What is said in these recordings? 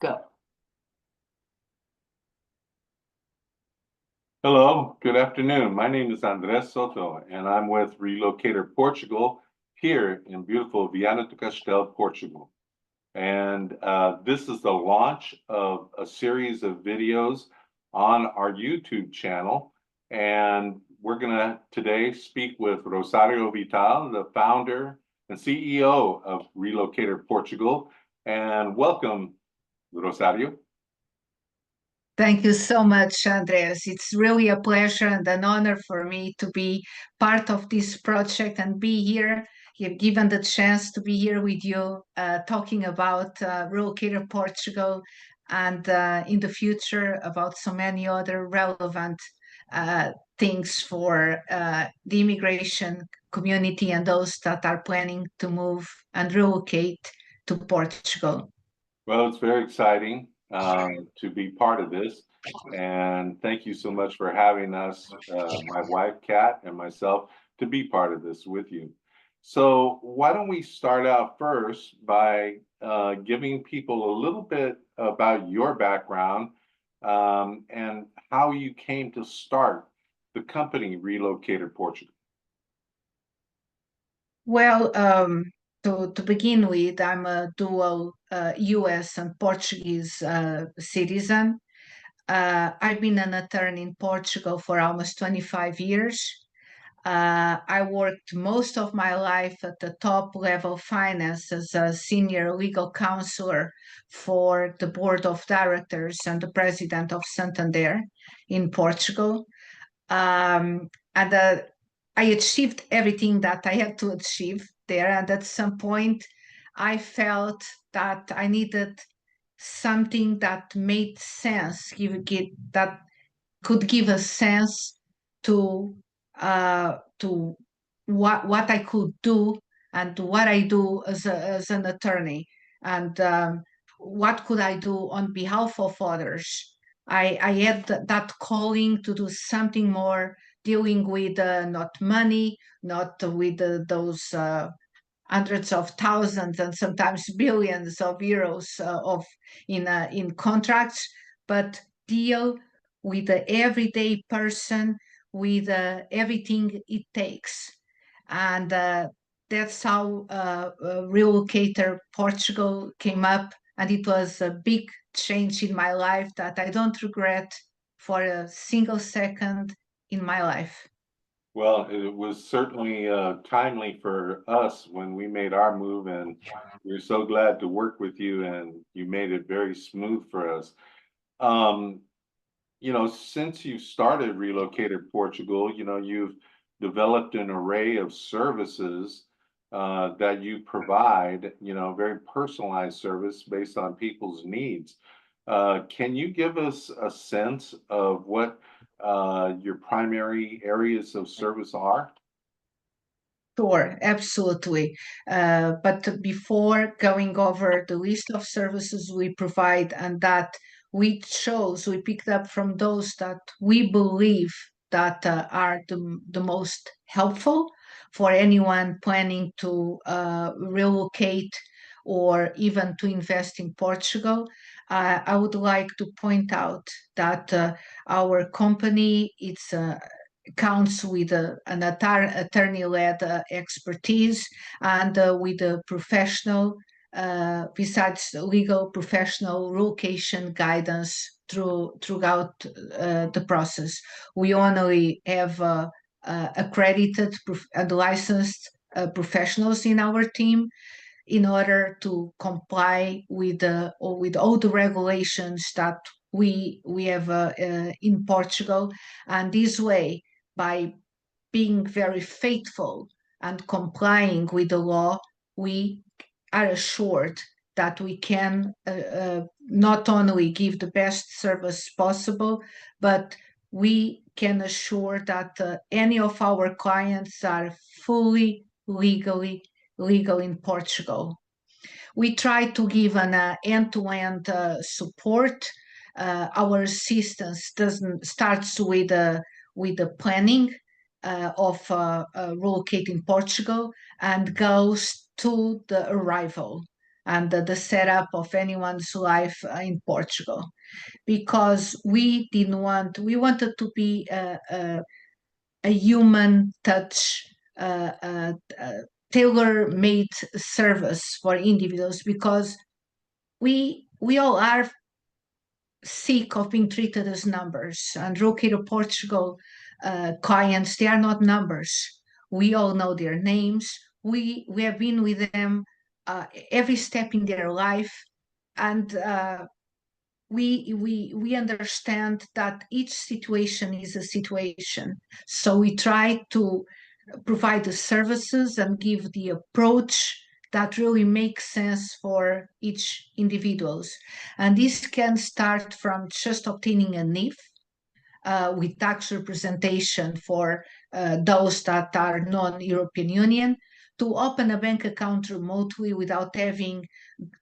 Go. Hello, good afternoon. My name is Andres Soto, and I'm with Relocator Portugal here in beautiful Viana do Castelo, Portugal. And this is the launch of a series of videos on our YouTube channel. And we're going to today speak with Rosario Vital, the founder and CEO of Relocator Portugal. And welcome, Rosario. Thank you so much, Andres. It's really a pleasure and an honor for me to be part of this project and be here. You've given the chance to be here with you, talking about Relocator Portugal and in the future about so many other relevant things for the immigration community and those that are planning to move and relocate to Portugal. Well, it's very exciting to be part of this. And thank you so much for having us, my wife, Kat, and myself, to be part of this with you. So why don't we start out first by giving people a little bit about your background and how you came to start the company Relocator Portugal. Well, to begin with, I'm a dual US and Portuguese citizen. I've been an attorney in Portugal for almost 25 years. I worked most of my life at the top level finance as a senior legal counselor for the board of directors and the president of Santander in Portugal. And I achieved everything that I had to achieve there. And at some point, I felt that I needed something that made sense, that could give a sense to what I could do and what I do as an attorney, and what could I do on behalf of others. I had that calling to do something more dealing with not money, not with those hundreds of thousands and sometimes billions of euros of in contracts, but deal with the everyday person with everything it takes. And that's how Relocator Portugal came up. And it was a big change in my life that I don't regret for a single second in my life. Well, it was certainly timely for us when we made our move, and we're so glad to work with you, and you made it very smooth for us. Um, since you started Relocated Portugal, you've developed an array of services that you provide, very personalized service based on people's needs. Can you give us a sense of what your primary areas of service are? Sure, absolutely. But before going over the list of services we provide and that we picked up from those that we believe that are the most helpful for anyone planning to relocate or even to invest in Portugal. I would like to point out that our company, counts with an attorney-led expertise and with a professional, besides legal professional relocation guidance throughout the process. We only have accredited and licensed professionals in our team in order to comply with all the regulations that we have in Portugal. And this way, by being very faithful and complying with the law, we are assured that we can not only give the best service possible, but we can assure that any of our clients are fully legal in Portugal. We try to give an end-to-end support. Our assistance doesn't starts with the planning of relocating Portugal and goes to the arrival. and the setup of anyone's life in Portugal, because we wanted to be a human touch, tailor-made service for individuals, because we all are sick of being treated as numbers. And Relocator Portugal clients, they are not numbers. We all know their names. We have been with them every step in their life, and we understand that each situation is a situation. So we try to provide the services and give the approach that really makes sense for each individuals. And this can start from just obtaining a NIF with tax representation for those that are non-European Union, to open a bank account remotely without having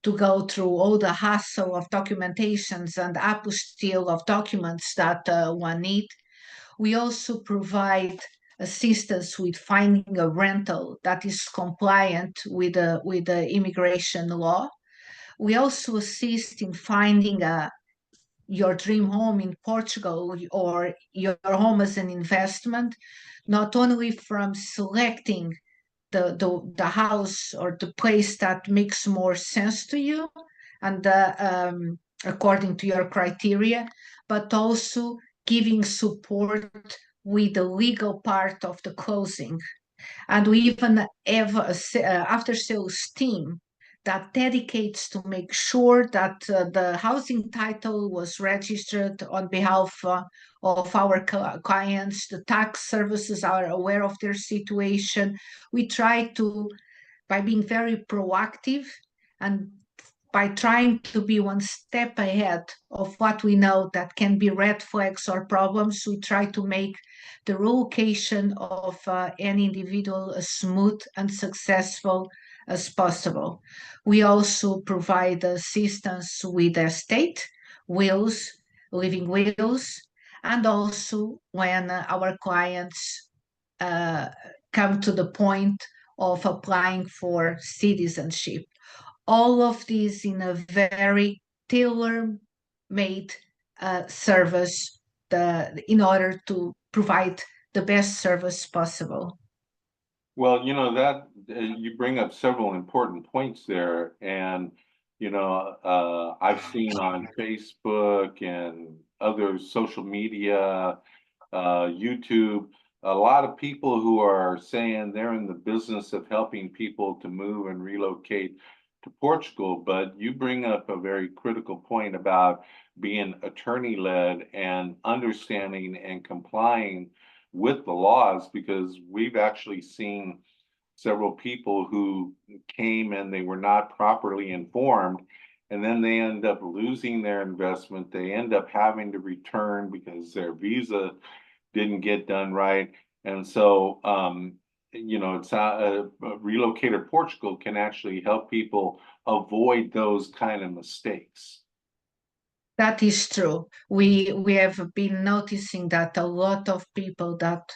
to go through all the hassle of documentations and apostille of documents that one need. We also provide assistance with finding a rental that is compliant with the immigration law. We also assist in finding your dream home in Portugal, or your home as an investment, not only from selecting the house or the place that makes more sense to you and according to your criteria, but also giving support with the legal part of the closing. And we even have a after sales team that dedicates to make sure that the housing title was registered on behalf of our clients. The tax services are aware of their situation. We try to, by being very proactive and by trying to be one step ahead of what we know that can be red flags or problems, we try to make the relocation of any individual as smooth and successful as possible. We also provide assistance with estate, wills, living wills, and also when our clients uh, come to the point of applying for citizenship. All of these in a very tailor-made service in order to provide the best service possible. Well, that you bring up several important points there. And, I've seen on Facebook and other social media, YouTube, a lot of people who are saying they're in the business of helping people to move and relocate to Portugal. But you bring up a very critical point about being attorney-led and understanding and complying with the laws, because we've actually seen several people who came and they were not properly informed, and then they end up losing their investment. They end up having to return because their visa didn't get done right. And so, it's Relocator Portugal can actually help people avoid those kind of mistakes. That is true. We have been noticing that a lot of people that,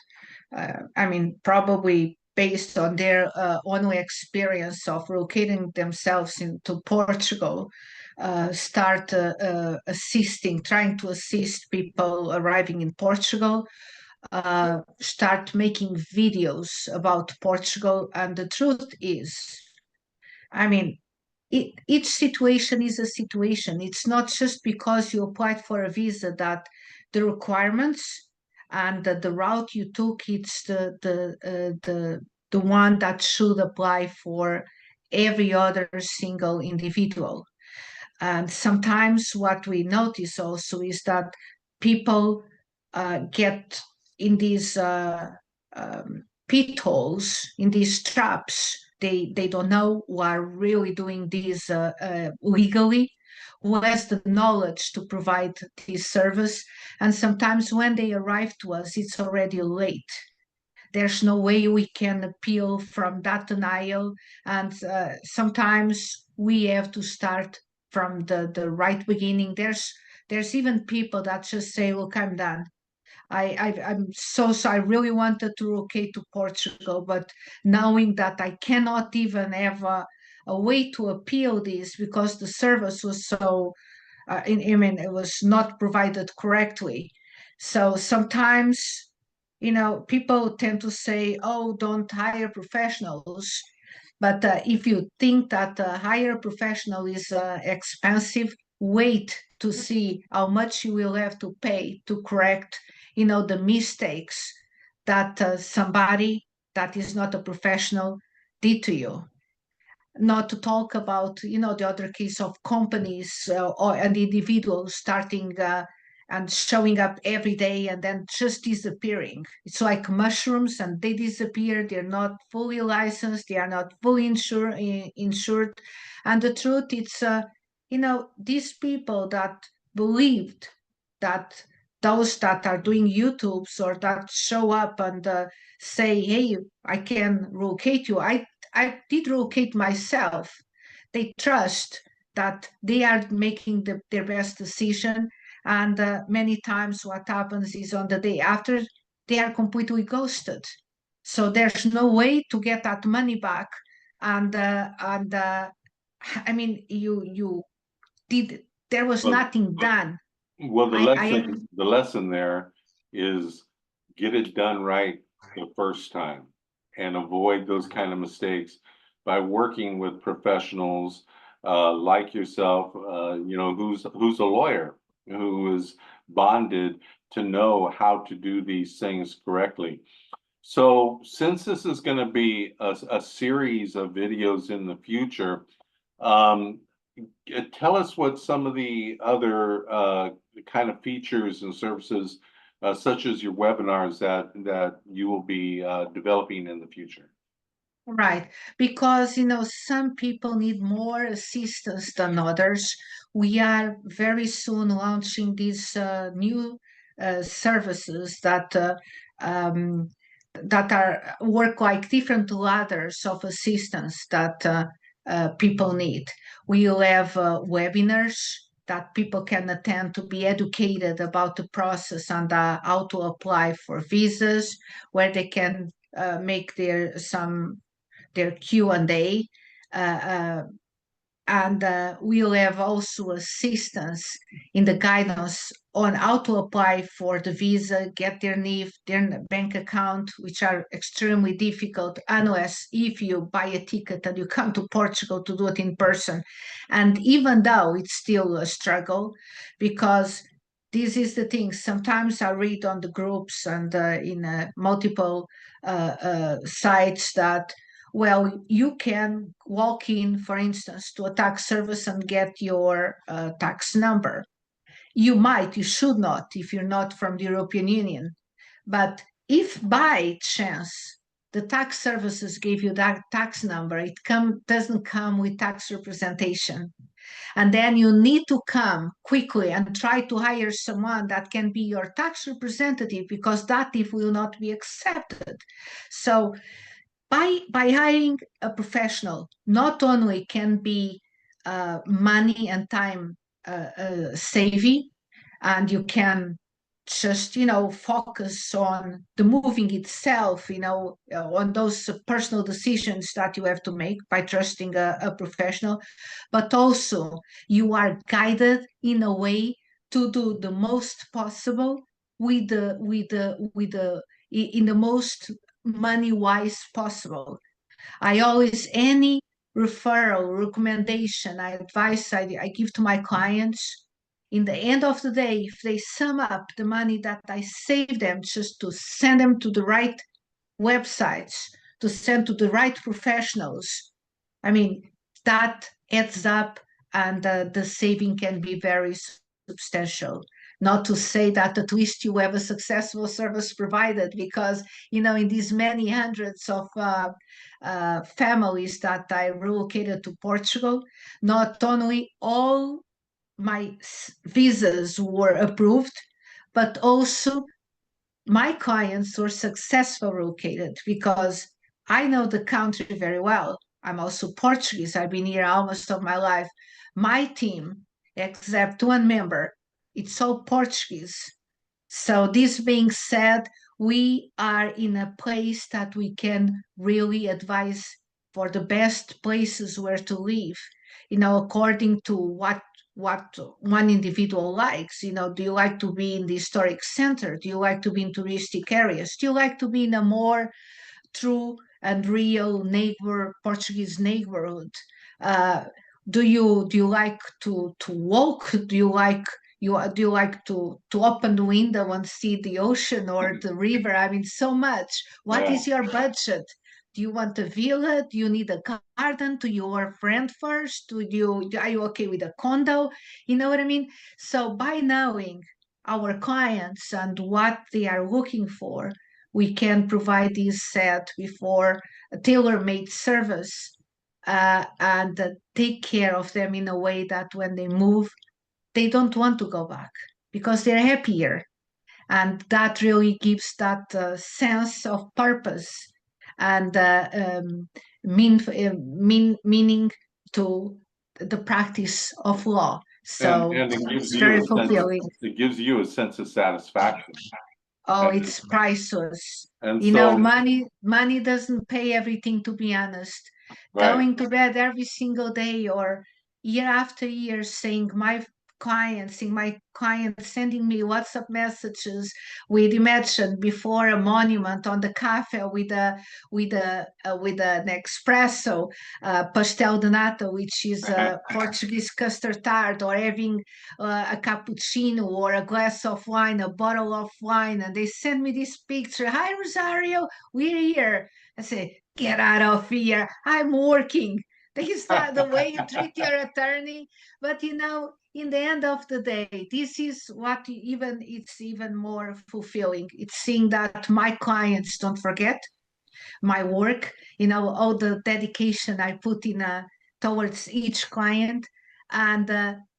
probably based on their only experience of relocating themselves into Portugal, start trying to assist people arriving in Portugal, start making videos about Portugal. And the truth is, I mean, each situation is a situation. It's not just because you applied for a visa that the requirements and the route you took, it's the one that should apply for every other single individual. And sometimes what we notice also is that people get in these pit holes, in these traps. They don't know who are really doing this legally, who has the knowledge to provide this service. And sometimes when they arrive to us, it's already late. There's no way we can appeal from that denial. And sometimes we have to start from the right beginning. There's even people that just say, look, I'm done. I'm so sorry. I really wanted to relocate to Portugal, but knowing that I cannot even have a way to appeal this because the service was so, I mean, it was not provided correctly. So sometimes, people tend to say, oh, don't hire professionals. But if you think that hire a professional is expensive, wait to see how much you will have to pay to correct, the mistakes that somebody that is not a professional did to you. Not to talk about, the other case of companies and individuals starting and showing up every day and then just disappearing. It's like mushrooms, and they disappear. They're not fully licensed. They are not fully insured. And the truth, it's these people that believed that those that are doing YouTubes or that show up and say, "Hey, I can relocate you." I did relocate myself. They trust that they are making their best decision. And many times what happens is on the day after, they are completely ghosted. So there's no way to get that money back. And I mean, you did, there was Well, nothing done. well, I the lesson there is get it done right the first time and avoid those kind of mistakes by working with professionals like yourself, who's a lawyer, who is bonded to know how to do these things correctly. So since this is going to be a series of videos in the future, um, tell us what some of the other kind of features and services, such as your webinars, that you will be developing in the future. Right, because some people need more assistance than others. We are very soon launching these new services um, that are work like different ladders of assistance that people need. We'll have webinars that people can attend to be educated about the process and how to apply for visas, where they can make their Q&A, uh, uh, and we'll have also assistance in the guidance on how to apply for the visa, get their NIF, their bank account, which are extremely difficult unless if you buy a ticket and you come to Portugal to do it in person. And even though it's still a struggle, because this is the thing. Sometimes I read on the groups and in multiple sites that, well, you can walk in, for instance, to a tax service and get your tax number. You should not if you're not from the European Union. But if by chance the tax services gave you that tax number, doesn't come with tax representation. And then you need to come quickly and try to hire someone that can be your tax representative because that if will not be accepted. So by hiring a professional, not only can be money and time saving, and you can just focus on the moving itself, on those personal decisions that you have to make by trusting a professional, but also you are guided in a way to do the most possible with the in the most money wise possible. I always, any referral, recommendation, advice I give to my clients, in the end of the day, if they sum up the money that I save them just to send them to the right websites, to send to the right professionals, I mean, that adds up, and the saving can be very substantial. Not to say that at least you have a successful service provided, because in these many hundreds of families that I relocated to Portugal, not only all my visas were approved, but also my clients were successful relocated because I know the country very well. I'm also Portuguese. I've been here almost of my life. My team, except one member, it's all Portuguese. So this being said, we are in a place that we can really advise for the best places where to live, according to what one individual likes. Do you like to be in the historic center? Do you like to be in touristic areas? Do you like to be in a more true and real Portuguese neighborhood? Uh, do you like to walk? Do you like to open the window and see the ocean or the river? I mean, so much. What Yeah. is your budget? Do you want a villa? Do you need a garden? Do you want rent first? Are you okay with a condo? You know what I mean? So by knowing our clients and what they are looking for, we can provide this set before a tailor-made service, and take care of them in a way that when they move, they don't want to go back because they're happier. And that really gives that sense of purpose and meaning to the practice of law. So And it gives it's you very a sense, fulfilling. it gives you a sense of satisfaction. Oh, And, it's priceless. and so, Money doesn't pay everything, to be honest. right. Going to bed every single day or year after year saying my clients sending me WhatsApp messages with imagine before a monument on the cafe with an espresso, pastel de nata, which is a Portuguese custard tart, or having a cappuccino or a glass of wine, a bottle of wine, and they send me this picture. Hi, Rosario, we're here. I say, get out of here. I'm working. This is not the way you treat your attorney. But in the end of the day, this is it's even more fulfilling. It's seeing that my clients don't forget my work, all the dedication I put in towards each client, and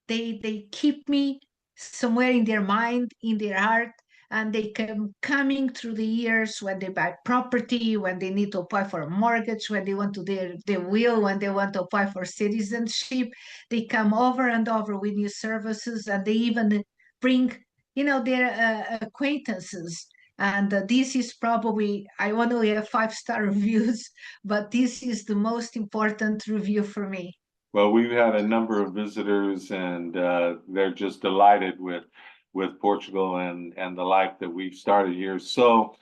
they keep me somewhere in their mind, in their heart, and they come coming through the years when they buy property, when they need to apply for a mortgage, when they want to their will, when they want to apply for citizenship. They come over and over with new services, and they even bring their acquaintances. And this is probably, I only have 5-star reviews, but this is the most important review for me. Well, we've had a number of visitors, and they're just delighted with Portugal and the life that we've started here. So,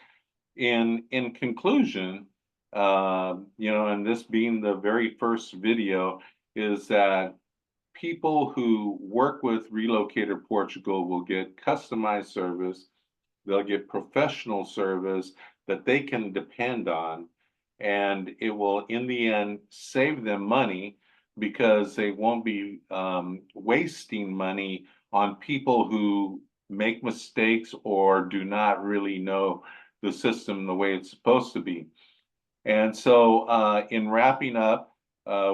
in conclusion, and this being the very first video, is that people who work with Relocator Portugal will get customized service. They'll get professional service that they can depend on, and it will, in the end, save them money because they won't be wasting money on people who make mistakes or do not really know the system the way it's supposed to be. And so, in wrapping up,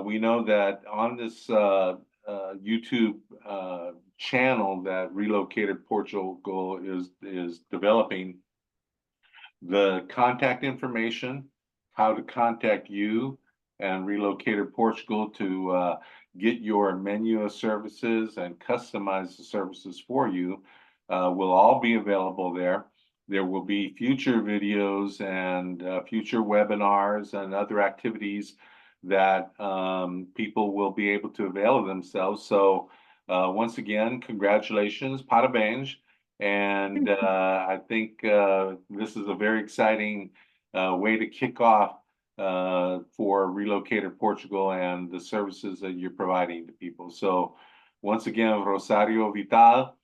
we know that on this YouTube channel that Relocated Portugal is developing, the contact information, how to contact you and Relocated Portugal to get your menu of services and customize the services for you, will all be available there. There will be future videos and future webinars and other activities that people will be able to avail of themselves. So once again, congratulations, parabéns. And I think this is a very exciting way to kick off for Relocator Portugal and the services that you're providing to people. So once again, Rosario Vital,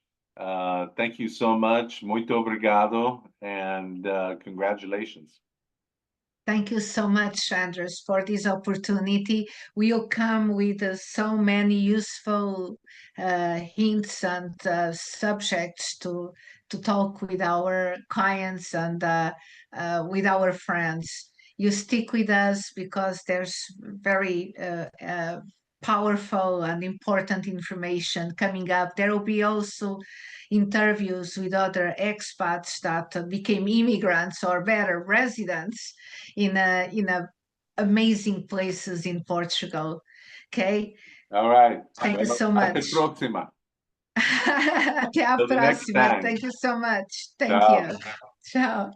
thank you so much. Muito obrigado, and congratulations. Thank you so much, Andres, for this opportunity. We'll come with so many useful hints and subjects to talk with our clients and with our friends. You stick with us because there's very powerful and important information coming up. There will be also interviews with other expats that became immigrants, or better, residents in amazing places in Portugal. Okay. All right. Thank you Well, so hasta much. próxima. Até a Till the next próxima. time. Thank you so much. Thank Ciao. you. Ciao.